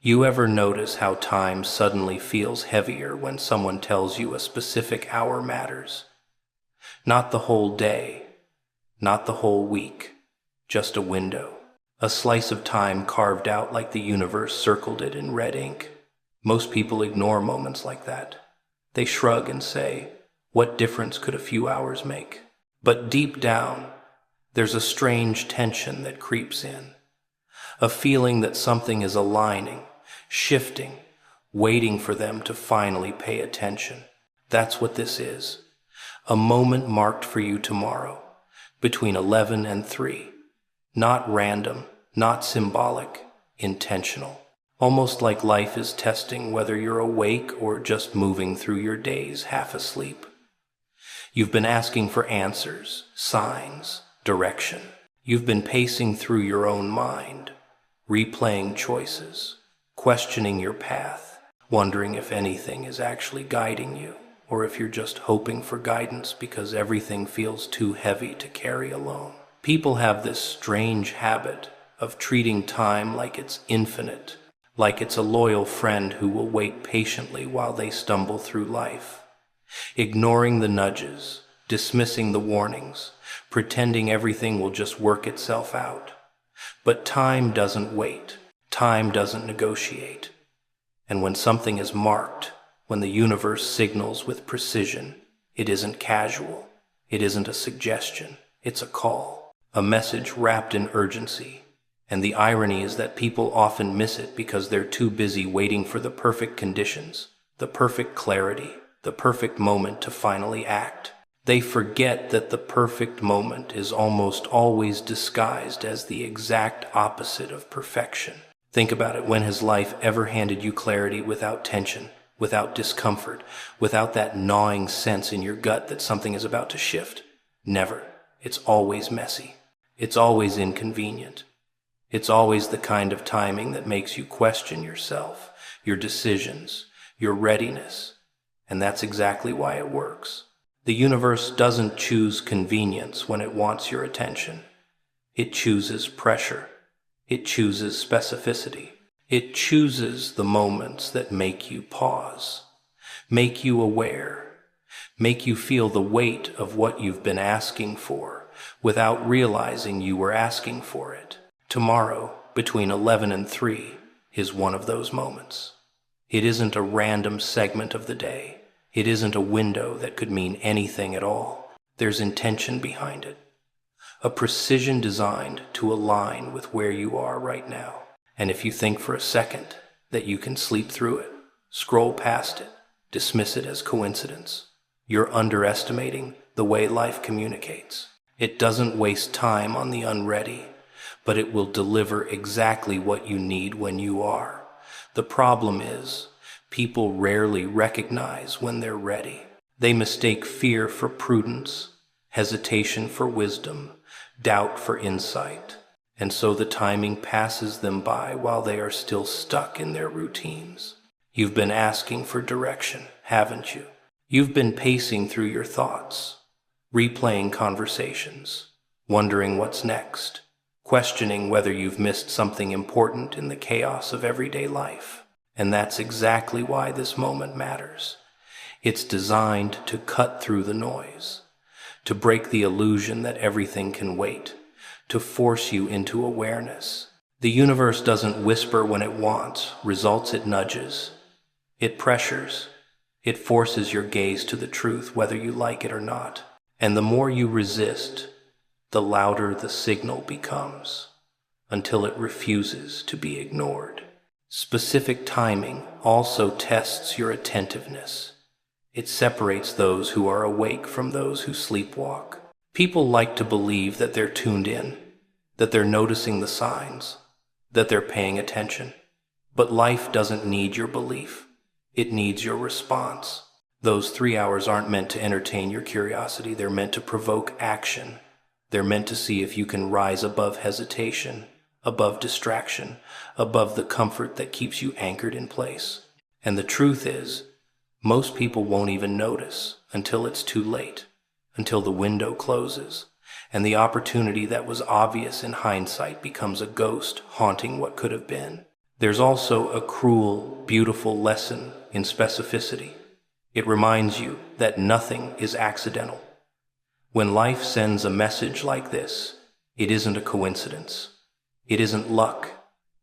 You ever notice how time suddenly feels heavier when someone tells you a specific hour matters? Not the whole day, not the whole week, just a window. A slice of time carved out like the universe circled it in red ink. Most people ignore moments like that. They shrug and say, "What difference could a few hours make?" But deep down, there's a strange tension that creeps in. A feeling that something is aligning, shifting, waiting for them to finally pay attention. That's what this is. A moment marked for you tomorrow, between 11 and 3. Not random, not symbolic, intentional. Almost like life is testing whether you're awake or just moving through your days half asleep. You've been asking for answers, signs, direction. You've been pacing through your own mind, replaying choices, questioning your path, wondering if anything is actually guiding you, or if you're just hoping for guidance because everything feels too heavy to carry alone. People have this strange habit of treating time like it's infinite, like it's a loyal friend who will wait patiently while they stumble through life, ignoring the nudges, dismissing the warnings, pretending everything will just work itself out. But time doesn't wait. Time doesn't negotiate. And when something is marked, when the universe signals with precision, it isn't casual. It isn't a suggestion. It's a call, a message wrapped in urgency. And the irony is that people often miss it because they're too busy waiting for the perfect conditions, the perfect clarity, the perfect moment to finally act. They forget that the perfect moment is almost always disguised as the exact opposite of perfection. Think about it. When has life ever handed you clarity without tension, without discomfort, without that gnawing sense in your gut that something is about to shift? Never. It's always messy. It's always inconvenient. It's always the kind of timing that makes you question yourself, your decisions, your readiness. And that's exactly why it works. The universe doesn't choose convenience when it wants your attention. It chooses pressure. It chooses specificity. It chooses the moments that make you pause, make you aware, make you feel the weight of what you've been asking for without realizing you were asking for it. Tomorrow, between 11 and 3, is one of those moments. It isn't a random segment of the day. It isn't a window that could mean anything at all. There's intention behind it. A precision designed to align with where you are right now. And if you think for a second that you can sleep through it, scroll past it, dismiss it as coincidence, you're underestimating the way life communicates. It doesn't waste time on the unready, but it will deliver exactly what you need when you are. The problem is, people rarely recognize when they're ready. They mistake fear for prudence, hesitation for wisdom, doubt for insight, and so the timing passes them by while they are still stuck in their routines. You've been asking for direction, haven't you? You've been pacing through your thoughts, replaying conversations, wondering what's next, questioning whether you've missed something important in the chaos of everyday life. And that's exactly why this moment matters. It's designed to cut through the noise, to break the illusion that everything can wait, to force you into awareness. The universe doesn't whisper when it wants, results it nudges. It pressures. It forces your gaze to the truth whether you like it or not. And the more you resist, the louder the signal becomes, until it refuses to be ignored. Specific timing also tests your attentiveness. It separates those who are awake from those who sleepwalk. People like to believe that they're tuned in, that they're noticing the signs, that they're paying attention. But life doesn't need your belief. It needs your response. Those 3 hours aren't meant to entertain your curiosity. They're meant to provoke action. They're meant to see if you can rise above hesitation, above distraction, above the comfort that keeps you anchored in place. And the truth is, most people won't even notice until it's too late, until the window closes, and the opportunity that was obvious in hindsight becomes a ghost haunting what could have been. There's also a cruel, beautiful lesson in specificity. It reminds you that nothing is accidental. When life sends a message like this, it isn't a coincidence. It isn't luck.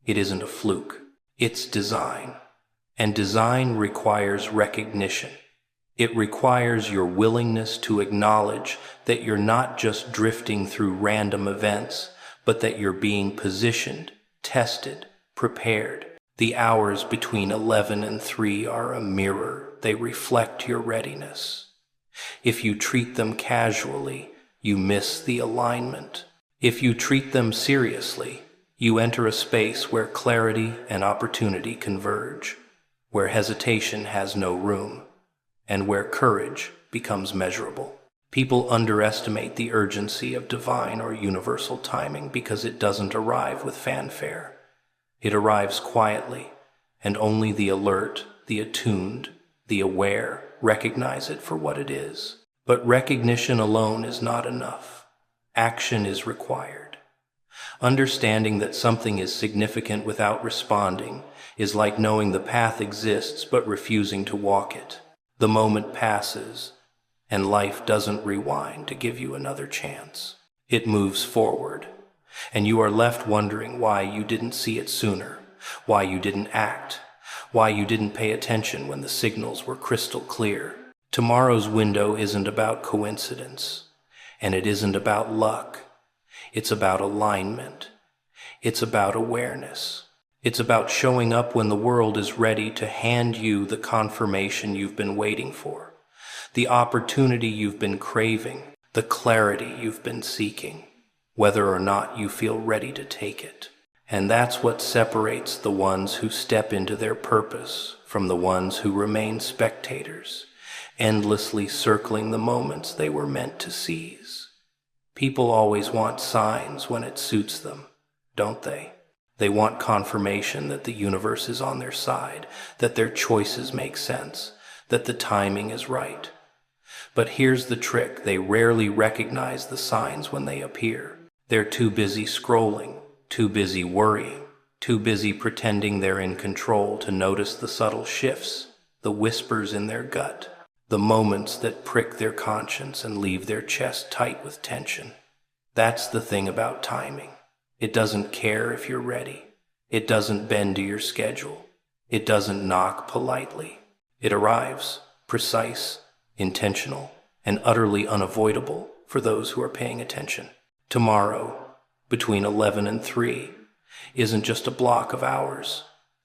It isn't a fluke. It's design. And design requires recognition. It requires your willingness to acknowledge that you're not just drifting through random events, but that you're being positioned, tested, prepared. The hours between 11 and 3 are a mirror. They reflect your readiness. If you treat them casually, you miss the alignment. If you treat them seriously, you enter a space where clarity and opportunity converge, where hesitation has no room, and where courage becomes measurable. People underestimate the urgency of divine or universal timing because it doesn't arrive with fanfare. It arrives quietly, and only the alert, the attuned, the aware recognize it for what it is. But recognition alone is not enough. Action is required. Understanding that something is significant without responding is like knowing the path exists but refusing to walk it. The moment passes, and life doesn't rewind to give you another chance. It moves forward, and you are left wondering why you didn't see it sooner, why you didn't act, why you didn't pay attention when the signals were crystal clear. Tomorrow's window isn't about coincidence, and it isn't about luck. It's about alignment. It's about awareness. It's about showing up when the world is ready to hand you the confirmation you've been waiting for, the opportunity you've been craving, the clarity you've been seeking, whether or not you feel ready to take it. And that's what separates the ones who step into their purpose from the ones who remain spectators, endlessly circling the moments they were meant to seize. People always want signs when it suits them, don't they? They want confirmation that the universe is on their side, that their choices make sense, that the timing is right. But here's the trick: they rarely recognize the signs when they appear. They're too busy scrolling, too busy worrying, too busy pretending they're in control to notice the subtle shifts, the whispers in their gut, the moments that prick their conscience and leave their chest tight with tension. That's the thing about timing. It doesn't care if you're ready. It doesn't bend to your schedule. It doesn't knock politely. It arrives, precise, intentional, and utterly unavoidable for those who are paying attention. Tomorrow, between 11 and 3, isn't just a block of hours.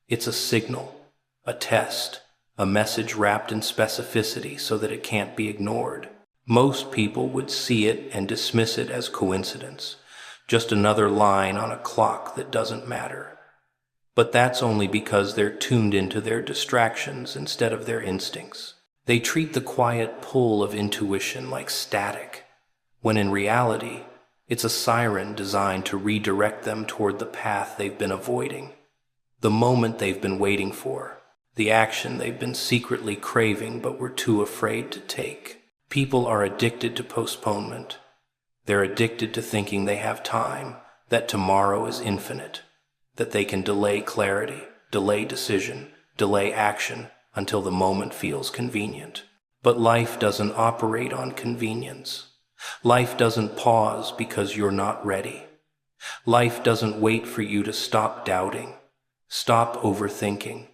It's a signal, a test, a message wrapped in specificity so that it can't be ignored. Most people would see it and dismiss it as coincidence, just another line on a clock that doesn't matter. But that's only because they're tuned into their distractions instead of their instincts. They treat the quiet pull of intuition like static, when in reality, it's a siren designed to redirect them toward the path they've been avoiding, the moment they've been waiting for, the action they've been secretly craving but were too afraid to take. People are addicted to postponement. They're addicted to thinking they have time, that tomorrow is infinite, that they can delay clarity, delay decision, delay action until the moment feels convenient. But life doesn't operate on convenience. Life doesn't pause because you're not ready. Life doesn't wait for you to stop doubting, stop overthinking,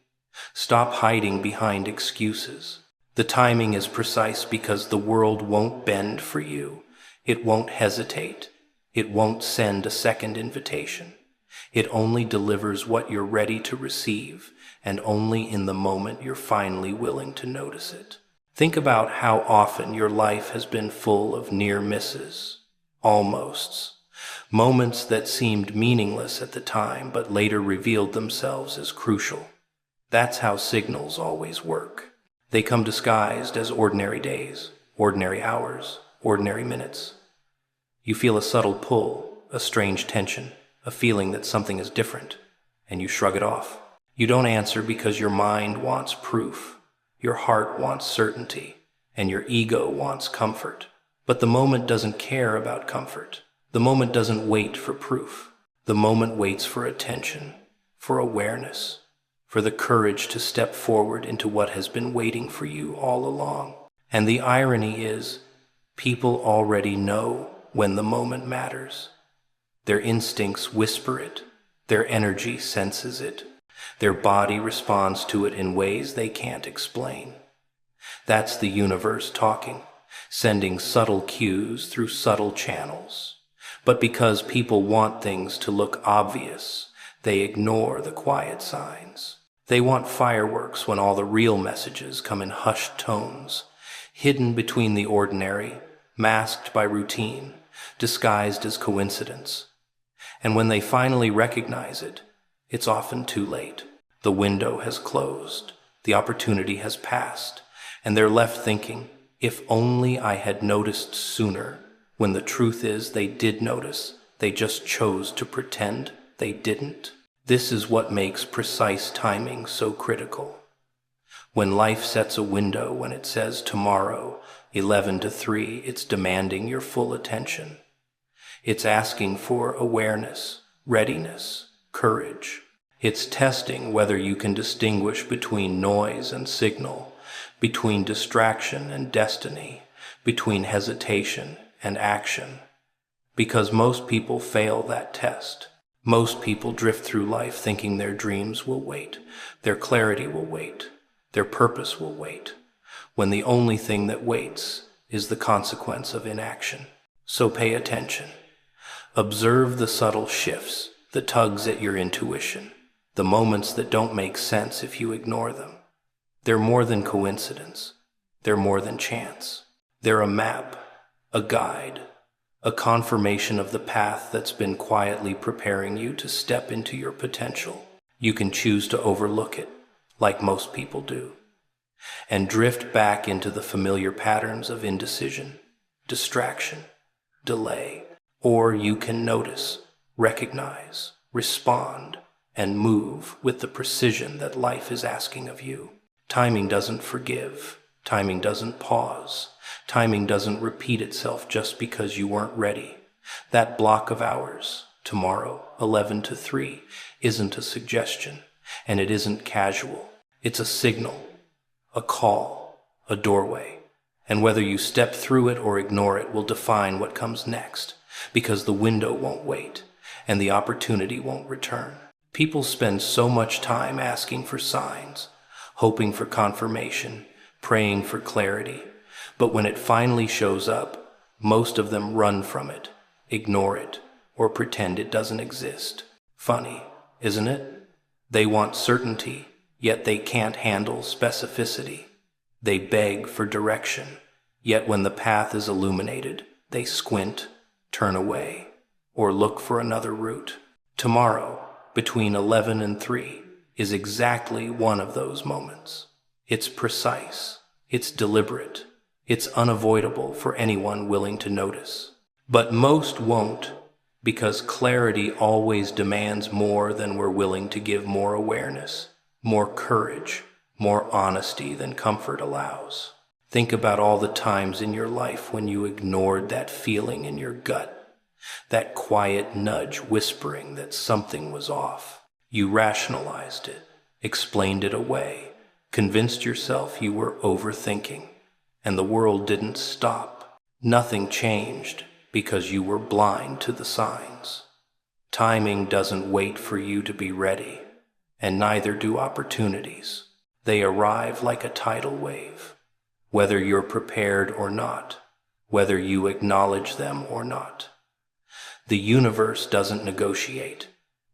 stop hiding behind excuses. The timing is precise because the world won't bend for you. It won't hesitate. It won't send a second invitation. It only delivers what you're ready to receive, and only in the moment you're finally willing to notice it. Think about how often your life has been full of near misses, almosts, moments that seemed meaningless at the time but later revealed themselves as crucial. That's how signals always work. They come disguised as ordinary days, ordinary hours, ordinary minutes. You feel a subtle pull, a strange tension, a feeling that something is different, and you shrug it off. You don't answer because your mind wants proof, your heart wants certainty, and your ego wants comfort. But the moment doesn't care about comfort. The moment doesn't wait for proof. The moment waits for attention, for awareness, for the courage to step forward into what has been waiting for you all along. And the irony is, people already know when the moment matters. Their instincts whisper it, their energy senses it, their body responds to it in ways they can't explain. That's the universe talking, sending subtle cues through subtle channels. But because people want things to look obvious, they ignore the quiet signs. They want fireworks when all the real messages come in hushed tones, hidden between the ordinary, masked by routine, disguised as coincidence. And when they finally recognize it, it's often too late. The window has closed, the opportunity has passed, and they're left thinking, if only I had noticed sooner, when the truth is they did notice, they just chose to pretend they didn't. This is what makes precise timing so critical. When life sets a window, when it says tomorrow, 11 to 3, it's demanding your full attention. It's asking for awareness, readiness, courage. It's testing whether you can distinguish between noise and signal, between distraction and destiny, between hesitation and action. Because most people fail that test. Most people drift through life thinking their dreams will wait, their clarity will wait, their purpose will wait, when the only thing that waits is the consequence of inaction. So pay attention. Observe the subtle shifts, the tugs at your intuition, the moments that don't make sense if you ignore them. They're more than coincidence. They're more than chance. They're a map, a guide, a confirmation of the path that's been quietly preparing you to step into your potential. You can choose to overlook it, like most people do, and drift back into the familiar patterns of indecision, distraction, delay. Or you can notice, recognize, respond, and move with the precision that life is asking of you. Timing doesn't forgive. Timing doesn't pause. Timing doesn't repeat itself just because you weren't ready. That block of hours, tomorrow, 11 to 3, isn't a suggestion, and it isn't casual. It's a signal, a call, a doorway. And whether you step through it or ignore it will define what comes next, because the window won't wait, and the opportunity won't return. People spend so much time asking for signs, hoping for confirmation, praying for clarity. But when it finally shows up, most of them run from it, ignore it, or pretend it doesn't exist. Funny, isn't it? They want certainty, yet they can't handle specificity. They beg for direction, yet when the path is illuminated, they squint, turn away, or look for another route. Tomorrow, between 11 and 3, is exactly one of those moments. It's precise, it's deliberate, it's unavoidable for anyone willing to notice. But most won't, because clarity always demands more than we're willing to give more awareness, more courage, more honesty than comfort allows. Think about all the times in your life when you ignored that feeling in your gut, that quiet nudge whispering that something was off. You rationalized it, explained it away, convinced yourself you were overthinking, and the world didn't stop. Nothing changed because you were blind to the signs. Timing doesn't wait for you to be ready, and neither do opportunities. They arrive like a tidal wave. Whether you're prepared or not, whether you acknowledge them or not. The universe doesn't negotiate,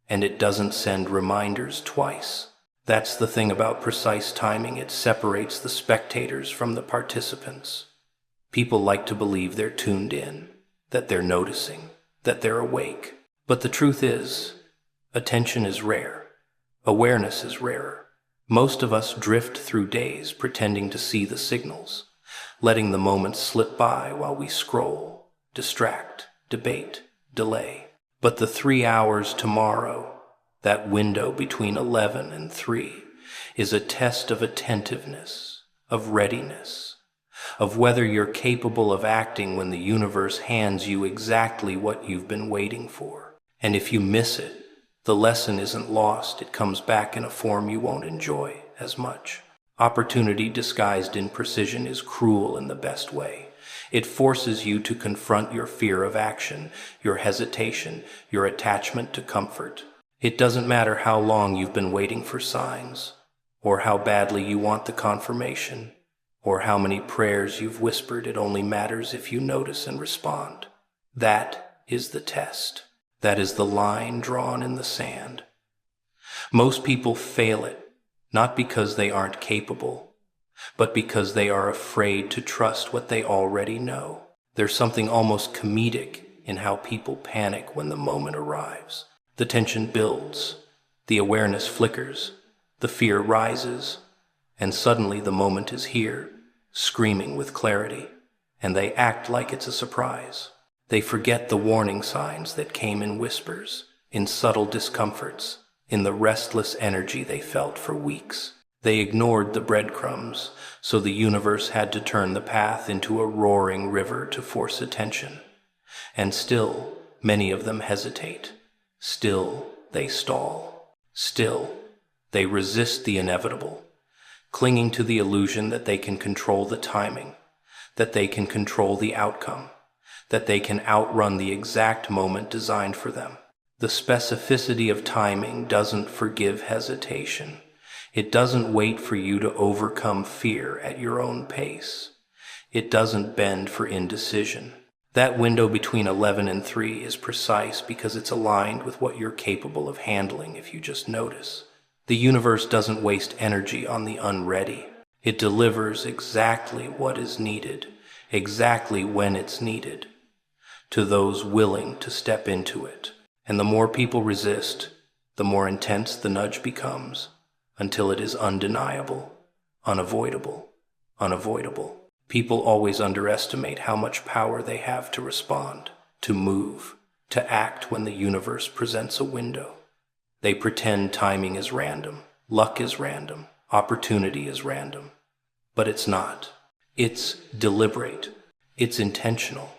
and it doesn't send reminders twice. That's the thing about precise timing. It separates the spectators from the participants. People like to believe they're tuned in, that they're noticing, that they're awake. But the truth is, attention is rare. Awareness is rarer. Most of us drift through days pretending to see the signals, letting the moments slip by while we scroll, distract, debate, delay. But the 3 hours tomorrow, that window between 11 and 3, is a test of attentiveness, of readiness, of whether you're capable of acting when the universe hands you exactly what you've been waiting for. And if you miss it, The lesson isn't lost, it comes back in a form you won't enjoy as much. Opportunity disguised in precision is cruel in the best way. It forces you to confront your fear of action, your hesitation, your attachment to comfort. It doesn't matter how long you've been waiting for signs, or how badly you want the confirmation, or how many prayers you've whispered. It only matters if you notice and respond. That is the test. That is the line drawn in the sand. Most people fail it, not because they aren't capable, but because they are afraid to trust what they already know. There's something almost comedic in how people panic when the moment arrives. The tension builds, the awareness flickers, the fear rises, and suddenly the moment is here, screaming with clarity, and they act like it's a surprise. They forget the warning signs that came in whispers, in subtle discomforts, in the restless energy they felt for weeks. They ignored the breadcrumbs, so the universe had to turn the path into a roaring river to force attention. And still, many of them hesitate. Still, they stall. Still, they resist the inevitable, clinging to the illusion that they can control the timing, that they can control the outcome, that they can outrun the exact moment designed for them. The specificity of timing doesn't forgive hesitation. It doesn't wait for you to overcome fear at your own pace. It doesn't bend for indecision. That window between 11 and 3 is precise because it's aligned with what you're capable of handling if you just notice. The universe doesn't waste energy on the unready. It delivers exactly what is needed, exactly when it's needed, to those willing to step into it. And the more people resist, the more intense the nudge becomes, until it is undeniable, unavoidable, unavoidable. People always underestimate how much power they have to respond, to move, to act when the universe presents a window. They pretend timing is random, luck is random, opportunity is random. But it's not. It's deliberate, it's intentional,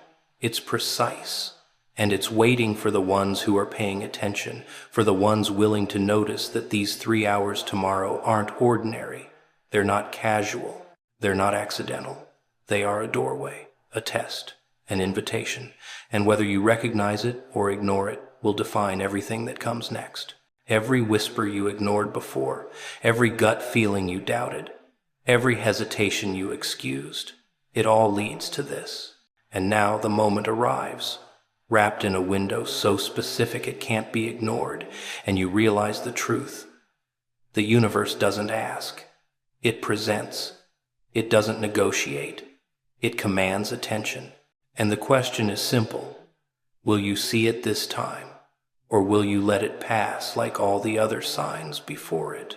it's precise. And it's waiting for the ones who are paying attention, for the ones willing to notice that these 3 hours tomorrow aren't ordinary. They're not casual. They're not accidental. They are a doorway, a test, an invitation. And whether you recognize it or ignore it will define everything that comes next. Every whisper you ignored before, every gut feeling you doubted, every hesitation you excused, it all leads to this. And now the moment arrives, wrapped in a window so specific it can't be ignored, and you realize the truth. The universe doesn't ask. It presents. It doesn't negotiate. It commands attention. And the question is simple. Will you see it this time, or will you let it pass like all the other signs before it?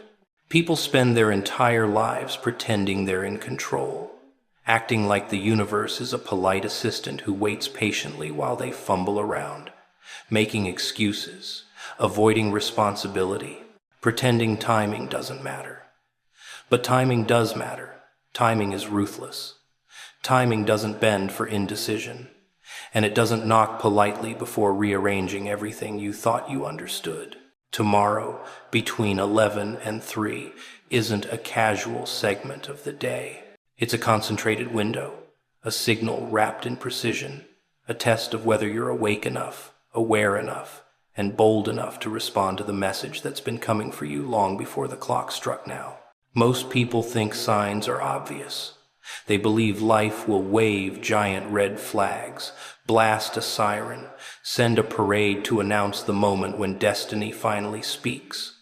People spend their entire lives pretending they're in control, acting like the universe is a polite assistant who waits patiently while they fumble around, making excuses, avoiding responsibility, pretending timing doesn't matter. But timing does matter. Timing is ruthless. Timing doesn't bend for indecision, and it doesn't knock politely before rearranging everything you thought you understood. Tomorrow, between 11 and 3, isn't a casual segment of the day. It's a concentrated window, a signal wrapped in precision, a test of whether you're awake enough, aware enough, and bold enough to respond to the message that's been coming for you long before the clock struck now. Most people think signs are obvious. They believe life will wave giant red flags, blast a siren, send a parade to announce the moment when destiny finally speaks.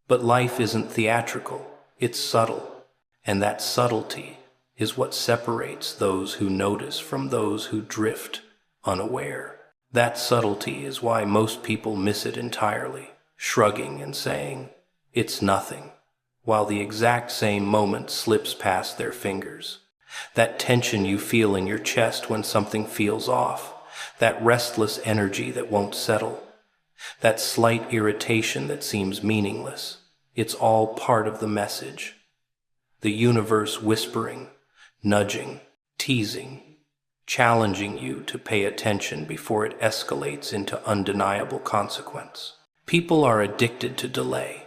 But life isn't theatrical, it's subtle, and that subtlety is what separates those who notice from those who drift unaware. That subtlety is why most people miss it entirely, shrugging and saying, "It's nothing," while the exact same moment slips past their fingers. That tension you feel in your chest when something feels off, that restless energy that won't settle, that slight irritation that seems meaningless, it's all part of the message. The universe whispering, nudging, teasing, challenging you to pay attention before it escalates into undeniable consequence. People are addicted to delay.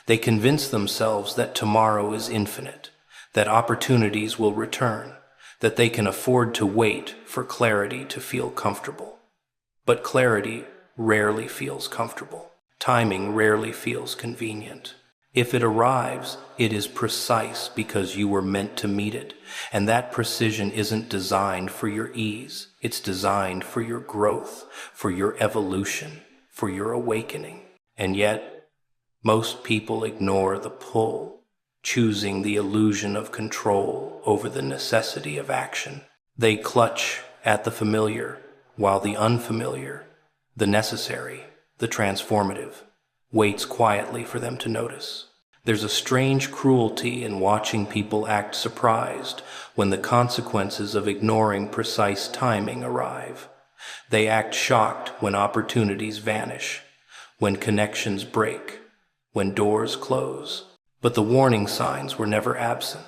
They convince themselves that tomorrow is infinite, that opportunities will return, that they can afford to wait for clarity to feel comfortable. But clarity rarely feels comfortable. Timing rarely feels convenient. If it arrives, it is precise because you were meant to meet it, and that precision isn't designed for your ease. It's designed for your growth, for your evolution, for your awakening. And yet, most people ignore the pull, choosing the illusion of control over the necessity of action. They clutch at the familiar, while the unfamiliar, the necessary, the transformative, waits quietly for them to notice. There's a strange cruelty in watching people act surprised when the consequences of ignoring precise timing arrive. They act shocked when opportunities vanish, when connections break, when doors close. But the warning signs were never absent.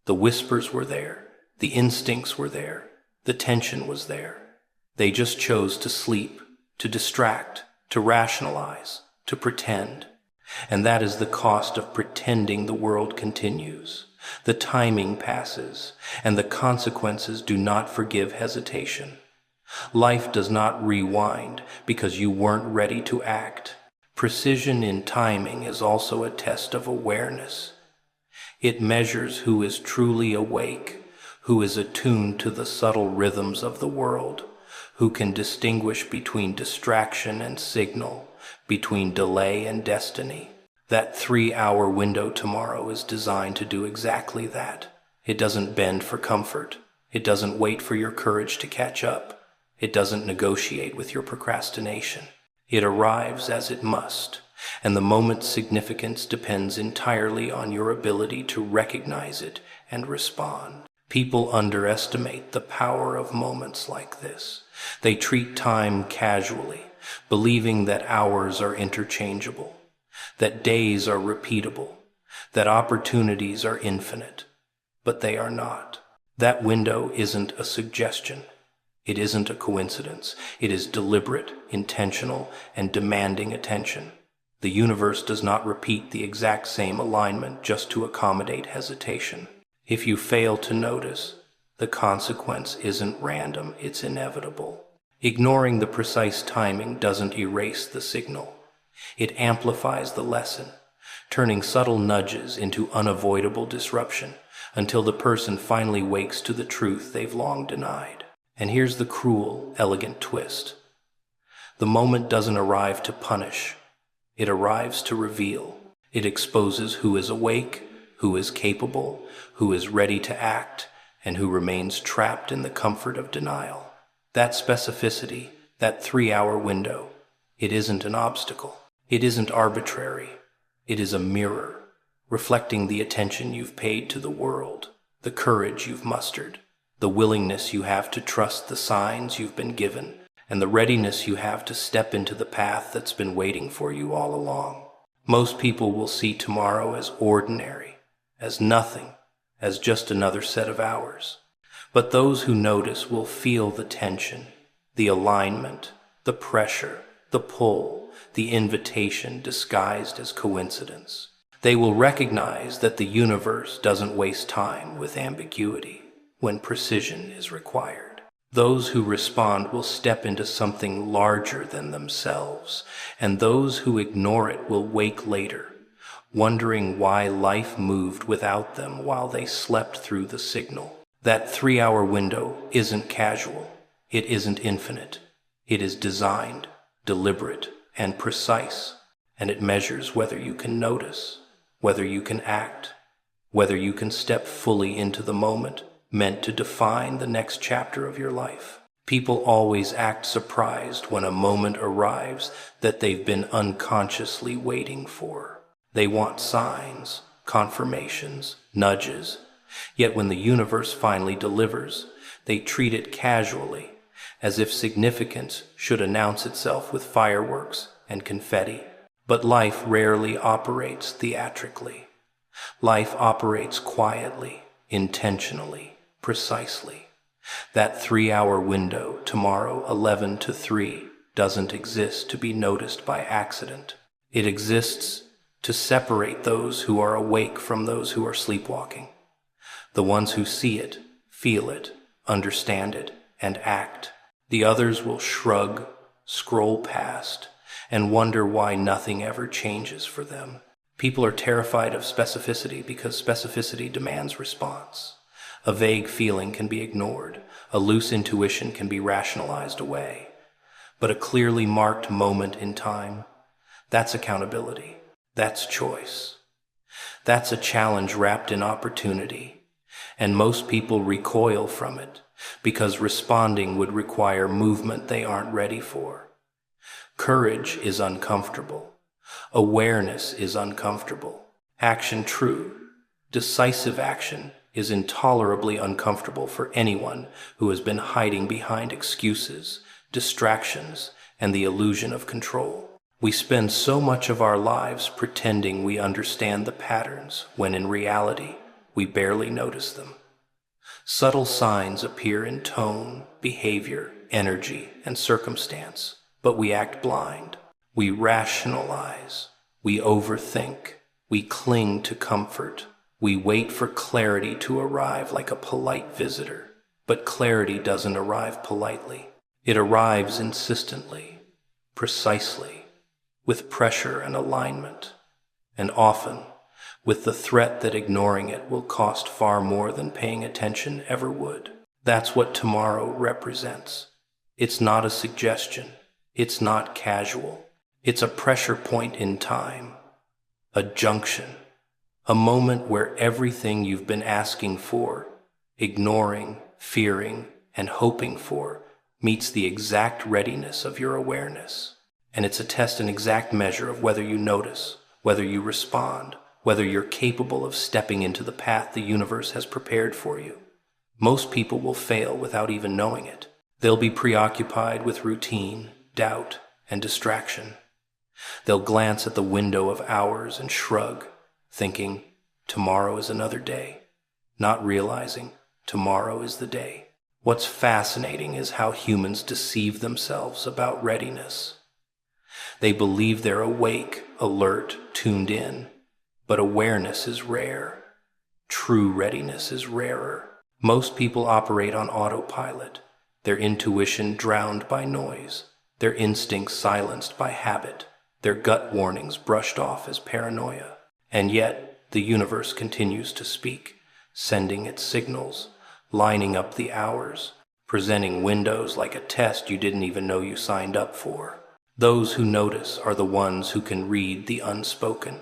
The whispers were there, the instincts were there, the tension was there. They just chose to sleep, to distract, to rationalize, to pretend. And that is the cost of pretending the world continues. The timing passes, and the consequences do not forgive hesitation. Life does not rewind because you weren't ready to act. Precision in timing is also a test of awareness. It measures who is truly awake, who is attuned to the subtle rhythms of the world, who can distinguish between distraction and signal, between delay and destiny. That 3-hour window tomorrow is designed to do exactly that. It doesn't bend for comfort. It doesn't wait for your courage to catch up. It doesn't negotiate with your procrastination. It arrives as it must, and the moment's significance depends entirely on your ability to recognize it and respond. People underestimate the power of moments like this. They treat time casually, believing that hours are interchangeable, that days are repeatable, that opportunities are infinite. But they are not. That window isn't a suggestion. It isn't a coincidence. It is deliberate, intentional, and demanding attention. The universe does not repeat the exact same alignment just to accommodate hesitation. If you fail to notice, the consequence isn't random, it's inevitable. Ignoring the precise timing doesn't erase the signal. It amplifies the lesson, turning subtle nudges into unavoidable disruption until the person finally wakes to the truth they've long denied. And here's the cruel, elegant twist. The moment doesn't arrive to punish. It arrives to reveal. It exposes who is awake, who is capable, who is ready to act, and who remains trapped in the comfort of denial. That specificity, that 3-hour window, it isn't an obstacle. It isn't arbitrary. It is a mirror, reflecting the attention you've paid to the world, the courage you've mustered, the willingness you have to trust the signs you've been given, and the readiness you have to step into the path that's been waiting for you all along. Most people will see tomorrow as ordinary, as nothing, as just another set of hours. But those who notice will feel the tension, the alignment, the pressure, the pull, the invitation disguised as coincidence. They will recognize that the universe doesn't waste time with ambiguity when precision is required. Those who respond will step into something larger than themselves, and those who ignore it will wake later, wondering why life moved without them while they slept through the signal. That 3-hour window isn't casual. It isn't infinite. It is designed, deliberate, and precise, and it measures whether you can notice, whether you can act, whether you can step fully into the moment meant to define the next chapter of your life. People always act surprised when a moment arrives that they've been unconsciously waiting for. They want signs, confirmations, nudges. Yet when the universe finally delivers, they treat it casually, as if significance should announce itself with fireworks and confetti. But life rarely operates theatrically. Life operates quietly, intentionally, precisely. That 3-hour window, tomorrow 11 to 3, doesn't exist to be noticed by accident. It exists to separate those who are awake from those who are sleepwalking. The ones who see it, feel it, understand it, and act. The others will shrug, scroll past, and wonder why nothing ever changes for them. People are terrified of specificity because specificity demands response. A vague feeling can be ignored. A loose intuition can be rationalized away. But a clearly marked moment in time, that's accountability. That's choice. That's a challenge wrapped in opportunity. And most people recoil from it because responding would require movement they aren't ready for. Courage is uncomfortable. Awareness is uncomfortable. Action true, decisive action is intolerably uncomfortable for anyone who has been hiding behind excuses, distractions, and the illusion of control. We spend so much of our lives pretending we understand the patterns when in reality we barely notice them. Subtle signs appear in tone, behavior, energy, and circumstance, but we act blind. We rationalize. We overthink. We cling to comfort. We wait for clarity to arrive like a polite visitor. But clarity doesn't arrive politely. It arrives insistently, precisely, with pressure and alignment, and often with the threat that ignoring it will cost far more than paying attention ever would. That's what tomorrow represents. It's not a suggestion. It's not casual. It's a pressure point in time, a junction, a moment where everything you've been asking for, ignoring, fearing, and hoping for meets the exact readiness of your awareness. And it's a test and exact measure of whether you notice, whether you respond, whether you're capable of stepping into the path the universe has prepared for you. Most people will fail without even knowing it. They'll be preoccupied with routine, doubt, and distraction. They'll glance at the window of hours and shrug, thinking, tomorrow is another day, not realizing tomorrow is the day. What's fascinating is how humans deceive themselves about readiness. They believe they're awake, alert, tuned in, but awareness is rare. True readiness is rarer. Most people operate on autopilot, their intuition drowned by noise, their instincts silenced by habit, their gut warnings brushed off as paranoia. And yet, the universe continues to speak, sending its signals, lining up the hours, presenting windows like a test you didn't even know you signed up for. Those who notice are the ones who can read the unspoken,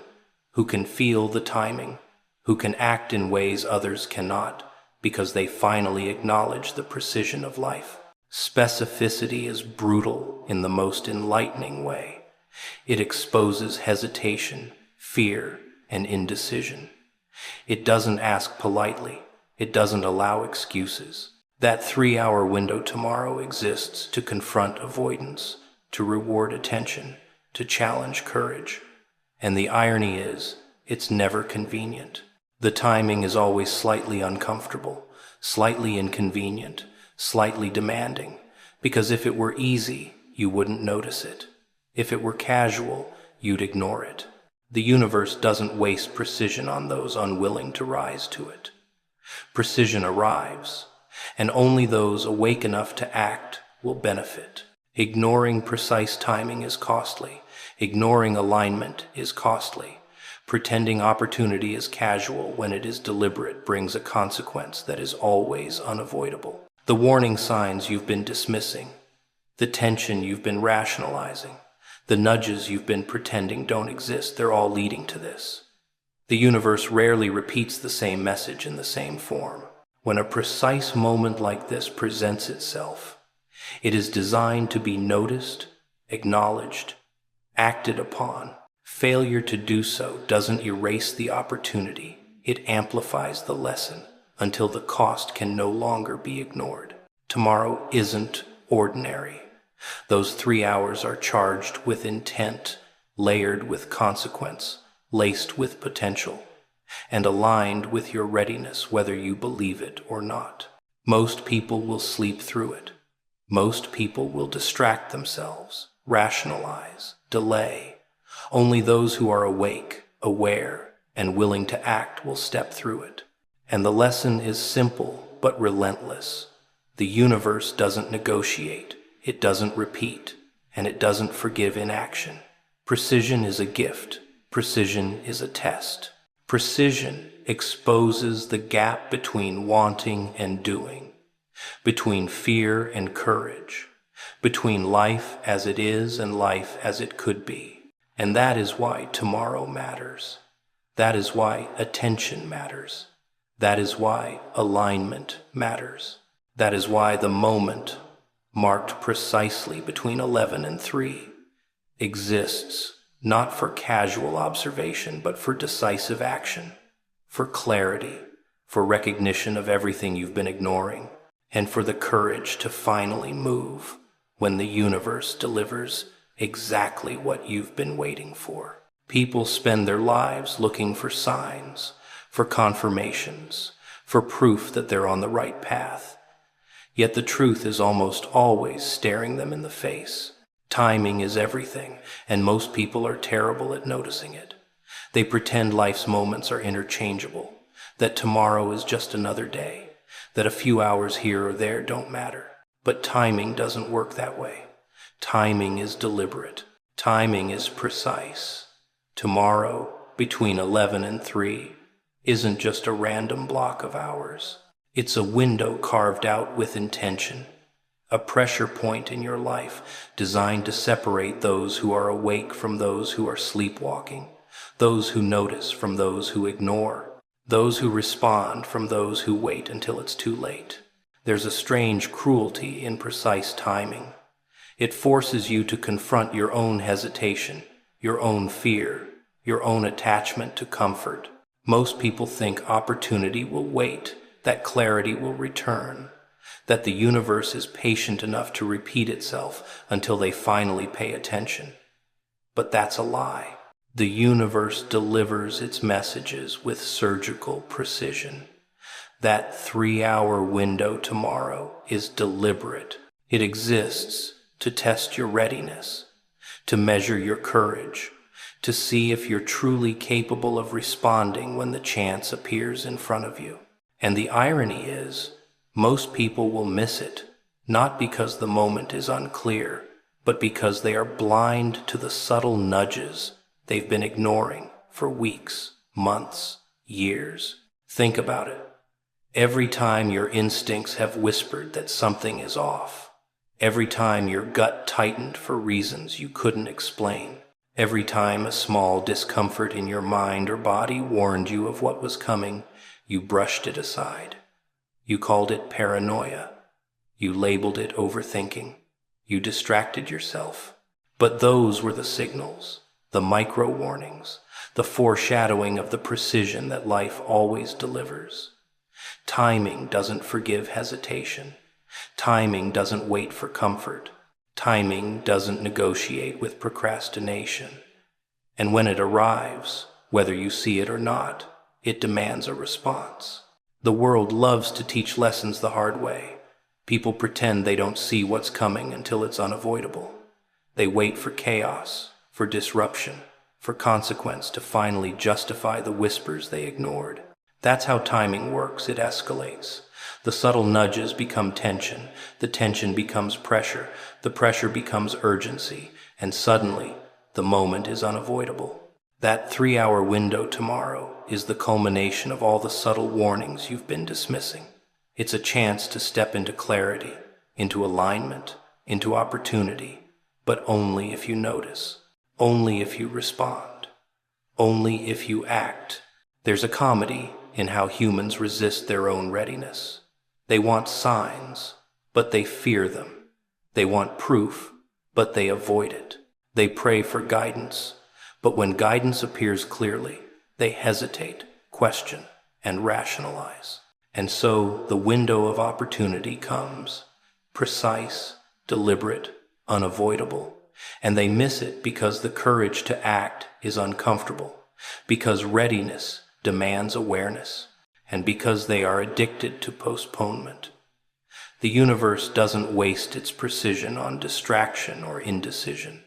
who can feel the timing, who can act in ways others cannot, because they finally acknowledge the precision of life. Specificity is brutal in the most enlightening way. It exposes hesitation, fear, and indecision. It doesn't ask politely. It doesn't allow excuses. That 3-hour window tomorrow exists to confront avoidance, to reward attention, to challenge courage. And the irony is, it's never convenient. The timing is always slightly uncomfortable, slightly inconvenient, slightly demanding, because if it were easy, you wouldn't notice it. If it were casual, you'd ignore it. The universe doesn't waste precision on those unwilling to rise to it. Precision arrives, and only those awake enough to act will benefit. Ignoring precise timing is costly. Ignoring alignment is costly. Pretending opportunity is casual when it is deliberate brings a consequence that is always unavoidable. The warning signs you've been dismissing, the tension you've been rationalizing, the nudges you've been pretending don't exist, they're all leading to this. The universe rarely repeats the same message in the same form. When a precise moment like this presents itself, it is designed to be noticed, acknowledged, acted upon. Failure to do so doesn't erase the opportunity. It amplifies the lesson until the cost can no longer be ignored. Tomorrow isn't ordinary. Those 3 hours are charged with intent, layered with consequence, laced with potential, and aligned with your readiness whether you believe it or not. Most people will sleep through it. Most people will distract themselves, rationalize, delay. Only those who are awake, aware, and willing to act will step through it. And the lesson is simple but relentless. The universe doesn't negotiate, it doesn't repeat, and it doesn't forgive inaction. Precision is a gift. Precision is a test. Precision exposes the gap between wanting and doing, between fear and courage, between life as it is and life as it could be. And that is why tomorrow matters. That is why attention matters. That is why alignment matters. That is why the moment, marked precisely between 11 and 3, exists not for casual observation, but for decisive action, for clarity, for recognition of everything you've been ignoring, and for the courage to finally move when the universe delivers exactly what you've been waiting for. People spend their lives looking for signs, for confirmations, for proof that they're on the right path. Yet the truth is almost always staring them in the face. Timing is everything, and most people are terrible at noticing it. They pretend life's moments are interchangeable, that tomorrow is just another day, that a few hours here or there don't matter. But timing doesn't work that way. Timing is deliberate. Timing is precise. Tomorrow, between 11 and 3, isn't just a random block of hours. It's a window carved out with intention, a pressure point in your life designed to separate those who are awake from those who are sleepwalking, those who notice from those who ignore, those who respond from those who wait until it's too late. There's a strange cruelty in precise timing. It forces you to confront your own hesitation, your own fear, your own attachment to comfort. Most people think opportunity will wait, that clarity will return, that the universe is patient enough to repeat itself until they finally pay attention. But that's a lie. The universe delivers its messages with surgical precision. That 3-hour window tomorrow is deliberate. It exists to test your readiness, to measure your courage, to see if you're truly capable of responding when the chance appears in front of you. And the irony is, most people will miss it, not because the moment is unclear, but because they are blind to the subtle nudges they've been ignoring for weeks, months, years. Think about it. Every time your instincts have whispered that something is off, every time your gut tightened for reasons you couldn't explain, every time a small discomfort in your mind or body warned you of what was coming, you brushed it aside. You called it paranoia. You labeled it overthinking. You distracted yourself. But those were the signals, the micro warnings, the foreshadowing of the precision that life always delivers. Timing doesn't forgive hesitation. Timing doesn't wait for comfort. Timing doesn't negotiate with procrastination. And when it arrives, whether you see it or not, it demands a response. The world loves to teach lessons the hard way. People pretend they don't see what's coming until it's unavoidable. They wait for chaos, for disruption, for consequence to finally justify the whispers they ignored. That's how timing works. It escalates. The subtle nudges become tension. The tension becomes pressure. The pressure becomes urgency. And suddenly, the moment is unavoidable. That 3-hour window tomorrow is the culmination of all the subtle warnings you've been dismissing. It's a chance to step into clarity, into alignment, into opportunity, but only if you notice, only if you respond, only if you act. There's a comedy in how humans resist their own readiness. They want signs, but they fear them. They want proof, but they avoid it. They pray for guidance, but when guidance appears clearly, they hesitate, question, and rationalize. And so the window of opportunity comes, precise, deliberate, unavoidable, and they miss it because the courage to act is uncomfortable, because readiness demands awareness, and because they are addicted to postponement. The universe doesn't waste its precision on distraction or indecision.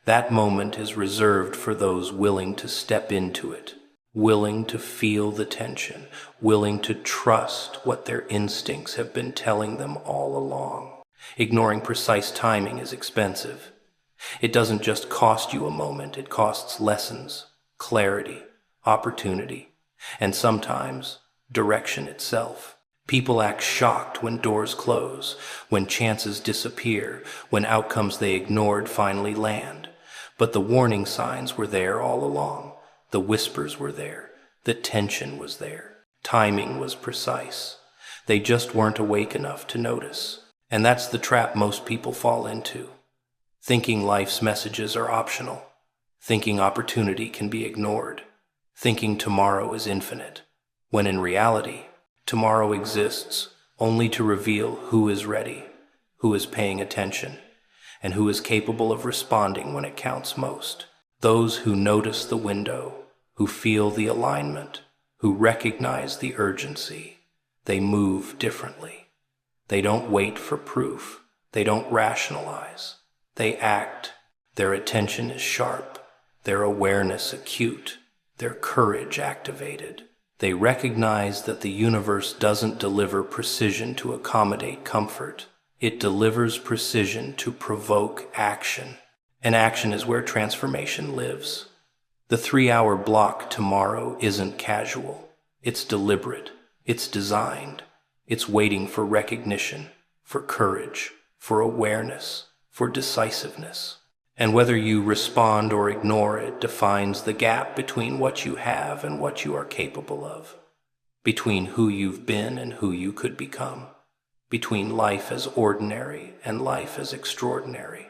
That moment is reserved for those willing to step into it, willing to feel the tension, willing to trust what their instincts have been telling them all along. Ignoring precise timing is expensive. It doesn't just cost you a moment, it costs lessons, clarity, opportunity, and sometimes direction itself. People act shocked when doors close, when chances disappear, when outcomes they ignored finally land. But the warning signs were there all along. The whispers were there. The tension was there. Timing was precise. They just weren't awake enough to notice. And that's the trap most people fall into. Thinking life's messages are optional. Thinking opportunity can be ignored. Thinking tomorrow is infinite. When in reality, tomorrow exists only to reveal who is ready, who is paying attention, and who is capable of responding when it counts most. Those who notice the window, who feel the alignment, who recognize the urgency, they move differently. They don't wait for proof. They don't rationalize. They act. Their attention is sharp, their awareness acute, their courage activated. They recognize that the universe doesn't deliver precision to accommodate comfort. It delivers precision to provoke action. And action is where transformation lives. The 3-hour block tomorrow isn't casual. It's deliberate. It's designed. It's waiting for recognition, for courage, for awareness, for decisiveness. And whether you respond or ignore it defines the gap between what you have and what you are capable of, between who you've been and who you could become, between life as ordinary and life as extraordinary.